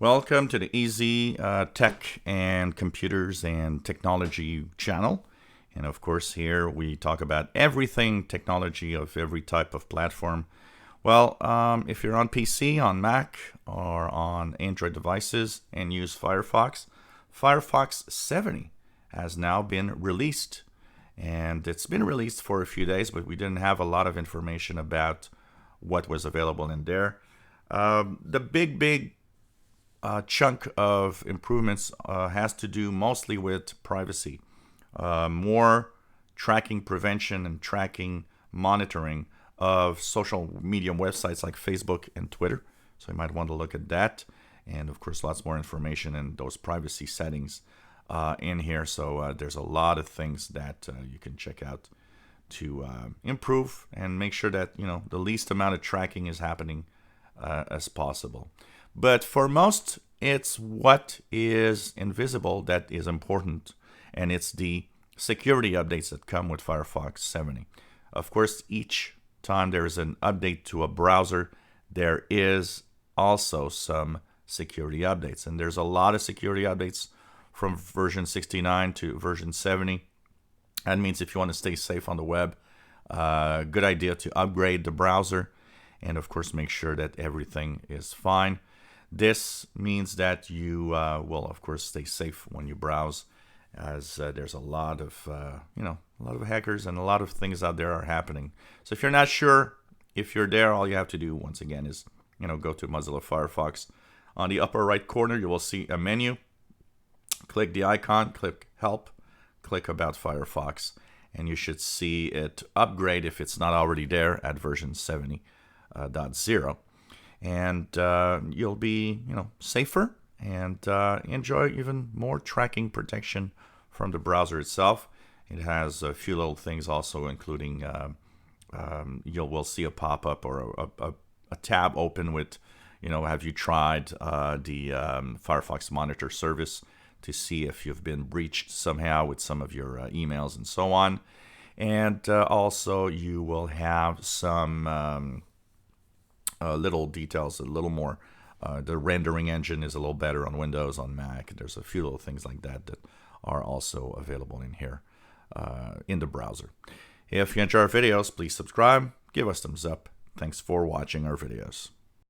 Welcome to the Easy Tech and Computers and Technology channel. And of course, here we talk about everything technology of every type of platform. Well, if you're on PC, on Mac, or on Android devices and use Firefox, Firefox 70 has now been released. And it's been released for a few days, but we didn't have a lot of information about what was available in there. The big chunk of improvements has to do mostly with privacy. More tracking prevention and tracking monitoring of social media websites like Facebook and Twitter. So you might want to look at that. And of course, lots more information in those privacy settings in here. So there's a lot of things that you can check out to improve and make sure that the least amount of tracking is happening as possible. But for most, it's what is invisible that is important, and it's the security updates that come with Firefox 70. Of course, each time there is an update to a browser, there is also some security updates, and there's a lot of security updates from version 69 to version 70. That means if you want to stay safe on the web, good idea to upgrade the browser, and of course make sure that everything is fine. This means that you will, of course, stay safe when you browse, as there's a lot of hackers and a lot of things out there are happening. So if you're not sure if you're there, all you have to do once again is go to Mozilla Firefox. On the upper right corner, you will see a menu. Click the icon, click Help, click About Firefox, and you should see it upgrade if it's not already there at version 70.0. And you'll be safer and enjoy even more tracking protection from the browser itself. It has a few little things also, including you will see a pop-up or a tab open with have you tried the Firefox Monitor service to see if you've been breached somehow with some of your emails and so on. And also you will have some little details, a little more. The rendering engine is a little better on Windows, on Mac. There's a few little things like that that are also available in here in the browser. If you enjoy our videos, please subscribe, give us thumbs up. Thanks for watching our videos.